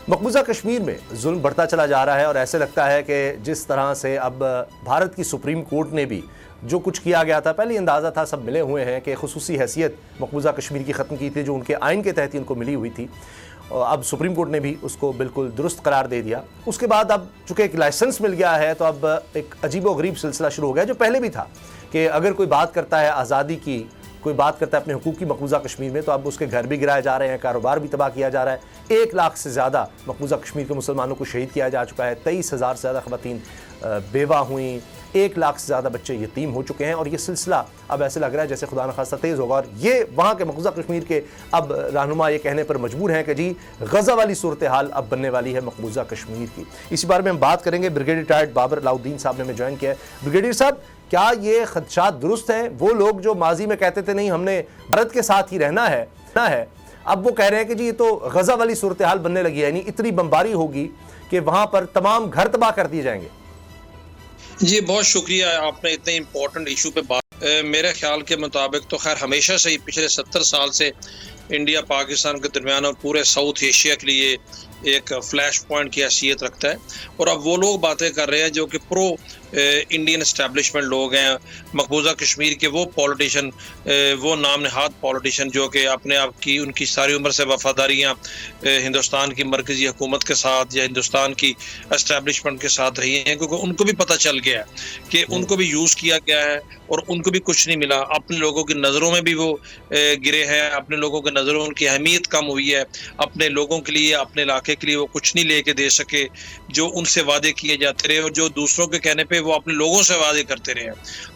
मकबूजा कश्मीर में जुल्म बढ़ता चला जा रहा है और ऐसे लगता है कि जिस तरह से अब भारत की सुप्रीम कोर्ट ने भी जो कुछ किया गया था, पहले अंदाज़ा था, सब मिले हुए हैं कि खुसूसी हैसियत मकबूजा कश्मीर की ख़त्म की थी जो उनके आइन के तहत ही उनको मिली हुई थी। अब सुप्रीम कोर्ट ने भी उसको बिल्कुल दुरुस्त करार दे दिया। उसके बाद अब चूँकि एक लाइसेंस मिल गया है तो अब एक अजीबोगरीब सिलसिला शुरू हो गया जो पहले भी था कि अगर कोई बात करता है आज़ादी की, कोई बात करता है अपने हुकूक की मकबूजा कश्मीर में, तो अब उसके घर भी गिराए जा रहे हैं, कारोबार भी तबाह किया जा रहा है। 1 लाख से ज़्यादा मकबूजा कश्मीर के मुसलमानों को शहीद किया जा चुका है, 23,000 से ज़्यादा ख़वातीन बेवा हुई, 1 लाख से ज़्यादा बच्चे यतीम हो चुके हैं और ये सिलसिला अब ऐसे लग रहा है जैसे खुदा न खास्ता तेज़ होगा। और ये वहाँ के मकबूजा कश्मीर के अब रहनुमा ये कहने पर मजबूर हैं कि जी गज़ा वाली सूरत हाल अब बनने वाली है मकबूजा कश्मीर की। इसी बारे में हम बात करेंगे। ब्रिगेडियर रिटायर्ड बाबर अलाउद्दीन साहब ने हमें ज्वाइन किया है। ब्रिगेडियर साहब, क्या ये खदशात दुरुस्त हैं? वो लोग जो माजी में कहते थे नहीं हमने भारत के साथ ही रहना है, अब वो कह रहे हैं कि जी ये तो गज़ा वाली सूरत हाल बनने लगी है, यानी इतनी बमबारी होगी कि वहाँ पर तमाम घर तबाह कर दिए जाएंगे। जी बहुत शुक्रिया, आपने इतने इम्पोर्टेंट इशू पे बात। मेरे ख्याल के मुताबिक तो खैर हमेशा से ही पिछले 70 साल से इंडिया पाकिस्तान के दरमियान और पूरे साउथ एशिया के लिए एक फ्लैश पॉइंट की हैसियत रखता है। और अब वो लोग बातें कर रहे हैं जो कि प्रो इंडियन एस्टेब्लिशमेंट लोग हैं, मकबूजा कश्मीर के वो पॉलिटिशियन, वो नाम नहाद पॉलिटिशियन जो कि अपने आप की उनकी सारी उम्र से वफादारियाँ हिंदुस्तान की मरकज़ी हुकूमत के साथ या हिंदुस्तान की एस्टेब्लिशमेंट के साथ रही हैं, क्योंकि उनको भी पता चल गया है कि उनको भी यूज़ किया गया है और उनको भी कुछ नहीं मिला। अपने लोगों की नज़रों में भी वो गिरे हैं, अपने लोगों की नज़रों में उनकी अहमियत कम हुई है, अपने लोगों के लिए, अपने इलाके के लिए वो कुछ नहीं लेके दे सके। जो उनसे वादे किए जाते रहे और जो दूसरों के कहने पे वो अपने लोगों से वादे करते रहे।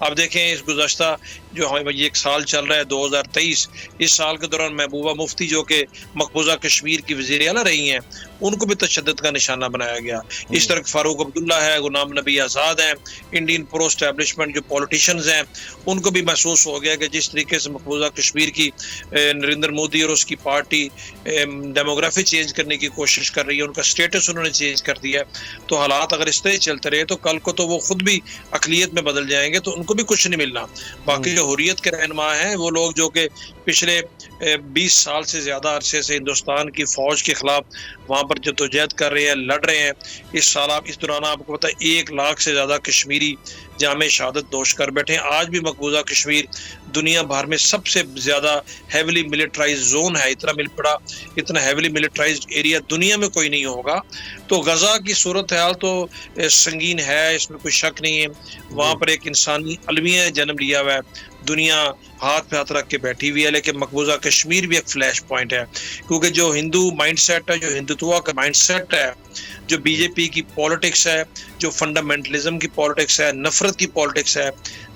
अब देखें इस गुज़श्ता जो हमें ये एक साल चल रहा है 2023, इस साल के दौरान महबूबा मुफ्ती जो कि मकबूजा कश्मीर की वज़ीर आला रही हैं, उनको भी तशद्दुद का निशाना बनाया गया। इस तरह फारूक अब्दुल्ला है, गुलाम नबी आज़ाद हैं, इंडियन प्रो एस्टेब्लिशमेंट जो पॉलिटिशियंस हैं, उनको भी महसूस हो गया कि जिस तरीके से मकबूजा कश्मीर की नरेंद्र मोदी और उसकी पार्टी डेमोग्राफी चेंज करने की कोशिश कर रही है, उनका स्टेटस उन्होंने चेंज कर दिया है, तो हालात अगर इस तरह चलते रहे तो कल को तो वो खुद भी अकलियत में बदल जाएंगे, तो उनको भी कुछ नहीं मिलना। बाकी जो हुर्रियत के रहनुमा हैं वो लोग जो कि पिछले 20 साल से ज़्यादा अरसे से हिंदुस्तान की फ़ौज के ख़िलाफ़ वहाँ पर जद्दोजहद कर रहे हैं, लड़ रहे हैं। इस साल आप इस दौरान आपको पता है 1 लाख से ज़्यादा कश्मीरी जामे शहादत दोष कर बैठे हैं। आज भी मकबूजा कश्मीर दुनिया भर में सबसे ज़्यादा हैविली मिलिट्राइज जोन है, इतना हैविली मिलिट्राइज एरिया दुनिया में कोई नहीं होगा। तो गज़ा की सूरत हाल तो संगीन है, इसमें कोई शक नहीं है। वहाँ पर एक इंसानी अलमिया जन्म लिया हुआ है, दुनिया हाथ पे हाथ रख के बैठी हुई है, लेकिन मकबूजा कश्मीर भी एक फ्लैश पॉइंट है, क्योंकि जो हिंदू माइंडसेट है, जो हिंदुत्व का माइंडसेट है, जो बीजेपी की पॉलिटिक्स है, जो फंडामेंटलिज्म की पॉलिटिक्स है, नफरत की पॉलिटिक्स है,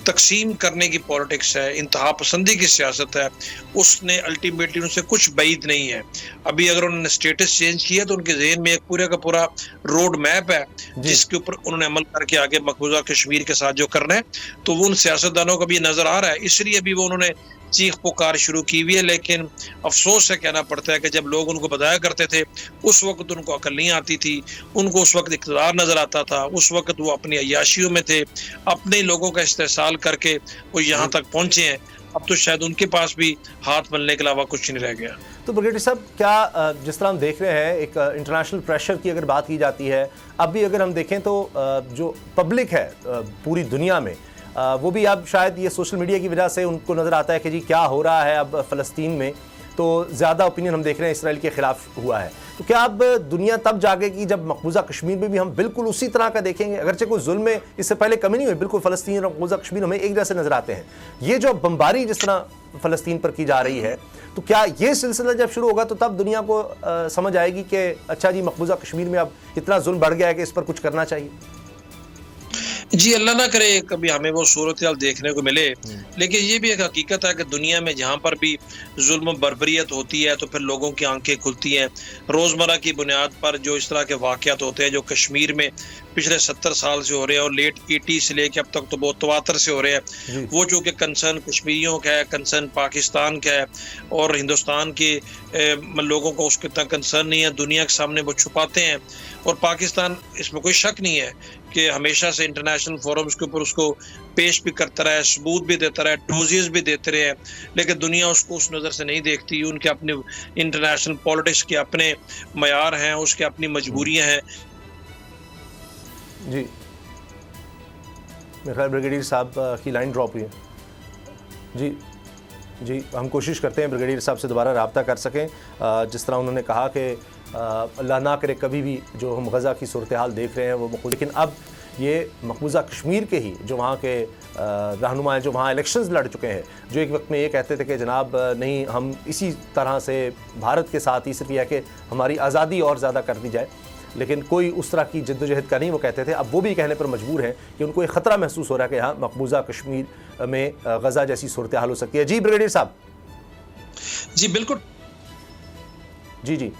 तकसीम करने की पॉलिटिक्स है, इंतहा पसंदी की सियासत है, उसने अल्टीमेटली उनसे कुछ बैद नहीं है। अभी अगर उन्होंने स्टेटस चेंज किया तो उनके ज़हन में एक पूरा का पूरा रोड मैप है जिसके ऊपर उन्होंने अमल करके आगे मकबूजा कश्मीर के साथ जो करना है, तो वो उन सियासतदानों का भी नज़र आ रहा है, इसलिए भी वो उन्होंने चीख पुकार शुरू की हुई है। लेकिन अफसोस से कहना पड़ता है कि जब लोग उनको बताया करते थे उस वक्त उनको अकल नहीं आती थी, उनको उस वक्त इक़्तिदार नज़र आता था, उस वक्त वो अपनी अय्याशियों में थे, अपने लोगों का इस्तेहसाल करके वो यहाँ तक पहुँचे हैं। अब तो शायद उनके पास भी हाथ मलने के अलावा कुछ नहीं रह गया। तो ब्रिगेडियर साहब, क्या जिस तरह हम देख रहे हैं एक इंटरनेशनल प्रेशर की अगर बात की जाती है, अब भी अगर हम देखें तो जो पब्लिक है पूरी दुनिया में, वो भी अब शायद ये सोशल मीडिया की वजह से उनको नज़र आता है कि जी क्या हो रहा है अब फ़लस्तीन में, तो ज़्यादा ओपिनियन हम देख रहे हैं इसराइल के ख़िलाफ़ हुआ है। तो क्या अब दुनिया तब जागेगी जब मकबूजा कश्मीर में भी हम बिल्कुल उसी तरह का देखेंगे? अगरचे कोई जुल्म में इससे पहले कमी नहीं हुई, बिल्कुल फ़लस्तीन और मकबूजा कश्मीर हमें एक जैसे नज़र आते हैं। ये जो बमबारी जिस तरह फ़लस्तीन पर की जा रही है, तो क्या ये सिलसिला जब शुरू होगा तो तब दुनिया को समझ आएगी कि अच्छा जी मकबूजा कश्मीर में अब इतना जुल्म बढ़ गया है कि इस पर कुछ करना चाहिए? जी अल्लाह ना करे कभी हमें वो सूरत हाल देखने को मिले, लेकिन ये भी एक हकीकत है कि दुनिया में जहाँ पर भी जुल्म बर्बरियत होती है तो फिर लोगों की आंखें खुलती हैं। रोज़मर्रा की बुनियाद पर जो इस तरह के वाक़यात होते हैं जो कश्मीर में पिछले 70 साल से हो रहे हैं और लेट 80 से लेके अब तक तो बहुत तवातर से हो रहे हैं, वो जो कि कंसर्न कश्मीरियों का है, कंसर्न पाकिस्तान का है और हिंदुस्तान के लोगों को उसके इतना कंसर्न नहीं है, दुनिया के सामने वो छुपाते हैं। और पाकिस्तान, इसमें कोई शक नहीं है कि हमेशा से इंटरनेशनल फोरम्स के ऊपर उसको पेश भी करता रहा है, सबूत भी देता रहा है, डोजेस भी देते रहे हैं, लेकिन दुनिया उसको उस नज़र से नहीं देखती। उनके अपने इंटरनेशनल पॉलिटिक्स के अपने मयार हैं, उसके अपनी मजबूरियां हैं। जी, मेरे ख्याल ब्रिगेडियर साहब की लाइन ड्रॉप हुई है। जी, हम कोशिश करते हैं ब्रिगेडियर साहब से दोबारा रब्ता कर सकें। जिस तरह उन्होंने कहा कि अल्लाह ना करे कभी भी जो हम गज़ा की सूरत हाल देख रहे हैं वो मकबूल, लेकिन अब ये मकबूजा कश्मीर के ही जो वहाँ के रहनुमा हैं, जो वहाँ इलेक्शंस लड़ चुके हैं, जो एक वक्त में ये कहते थे कि जनाब नहीं, हम इसी तरह से भारत के साथ ही सिर्फ यह कि हमारी आज़ादी और ज़्यादा कर दी जाए, लेकिन कोई उस तरह की जद्दोजहद का नहीं वो कहते थे। अब वो भी कहने पर मजबूर हैं कि उनको एक ख़तरा महसूस हो रहा है कि यहाँ मकबूजा कश्मीर में गज़ा जैसी सूरत हाल हो सकती है। जी ब्रिगेडियर साहब। जी बिल्कुल। जी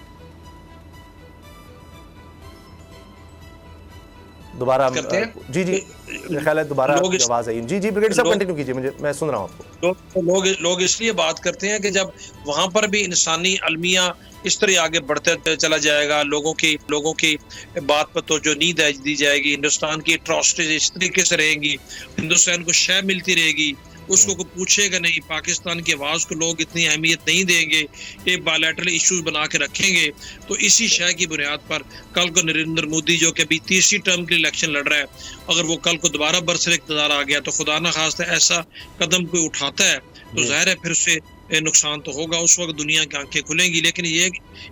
दोबारा करते हैं। जी मेरा ख्याल है दोबारा आवाज़ आई। जी ब्रिगेडियर साहब कंटिन्यू कीजिए, मैं सुन रहा हूँ आपको। लोग इसलिए बात करते हैं कि जब वहां पर भी इंसानी अलमिया इस तरह आगे बढ़ते चला जाएगा, लोगों की बात पर तो जो नींद दी जाएगी, हिंदुस्तान की एट्रॉसिटीज इस तरीके से रहेंगी, हिंदुस्तान को शय मिलती रहेगी, उसको कोई पूछेगा नहीं, पाकिस्तान की आवाज को लोग इतनी अहमियत नहीं देंगे, एक बायलैटरल इश्यूज बना के रखेंगे, तो इसी शय की बुनियाद पर कल को नरेंद्र मोदी जो कि अभी तीसरी टर्म के इलेक्शन लड़ रहा है, अगर वो कल को दोबारा बरसर इक़्तिदार आ गया तो खुदा न खास्ता ऐसा कदम कोई उठाता है तो जाहिर है फिर उससे नुकसान तो होगा। उस वक्त दुनिया की आंखें खुलेंगी। लेकिन ये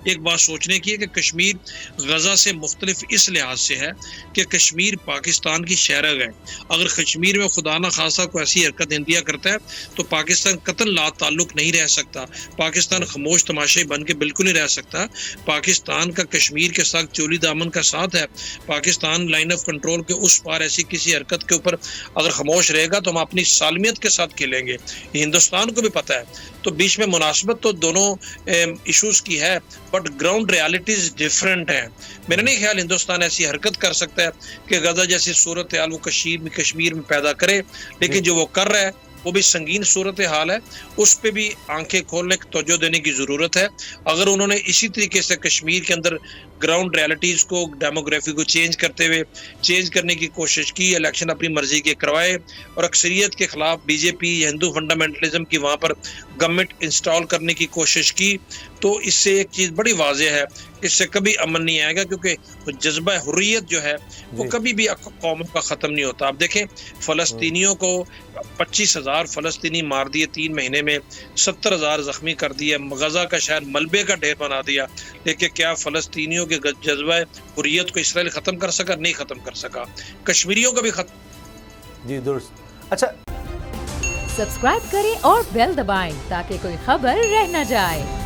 एक बात सोचने की है कि कश्मीर गजा से मुख्तलिफ इस लिहाज से है कि कश्मीर पाकिस्तान की शहरग है। अगर कश्मीर में खुदा न खासा को ऐसी हरकत इंडिया करता है तो पाकिस्तान कतन ला ताल्लुक नहीं रह सकता, पाकिस्तान खामोश तमाशे बन के बिल्कुल नहीं रह सकता। पाकिस्तान का कश्मीर के साथ चोली दामन का साथ है। पाकिस्तान लाइन ऑफ कंट्रोल के उस पार ऐसी किसी हरकत के ऊपर अगर खामोश रहेगा तो हम अपनी सालमियत के साथ खेलेंगे। हिंदुस्तान को भी पता है, तो बीच में मुनासबत तो दोनों इश्यूज की है, बट ग्राउंड रियलिटीज डिफरेंट है। मेरा नहीं ख्याल हिंदुस्तान ऐसी हरकत कर सकता है कि गजा जैसी सूरत हाल वो कश्मीर में पैदा करे, लेकिन जो वो कर रहा है वो भी संगीन सूरत हाल है, उस पर भी आंखें खोलने की तवज्जो देने की ज़रूरत है। अगर उन्होंने इसी तरीके से कश्मीर के अंदर ग्राउंड रियलिटीज़ को, डेमोग्राफी को चेंज करने की कोशिश की, इलेक्शन अपनी मर्जी के करवाए और अक्सरियत के खिलाफ बीजेपी हिंदू फंडामेंटलिज्म की वहाँ पर गवर्नमेंट इंस्टॉल करने की कोशिश की, तो इससे एक चीज़ बड़ी वाज़ेह है, इससे कभी अमन नहीं आएगा, क्योंकि जज्बा हुर्रियत जो है वो कभी भी कौमों का ख़त्म नहीं होता। आप देखें फ़लस्तीनियों को 25,000 फ़लस्तीनी मार दिए 3 महीने में, 70,000 ज़ख्मी कर दिए, गजा का शहर मलबे का ढेर बना दिया, लेकिन क्या फ़लस्तीनियों के जज्बा हुर्रियत को इसराइल ख़त्म कर सका? नहीं ख़त्म कर सका। कश्मीरियों का भी ख़त्म। जी दुरुस्त। अच्छा, सब्सक्राइब करें और बेल दबाएं ताकि कोई खबर रह न जाए।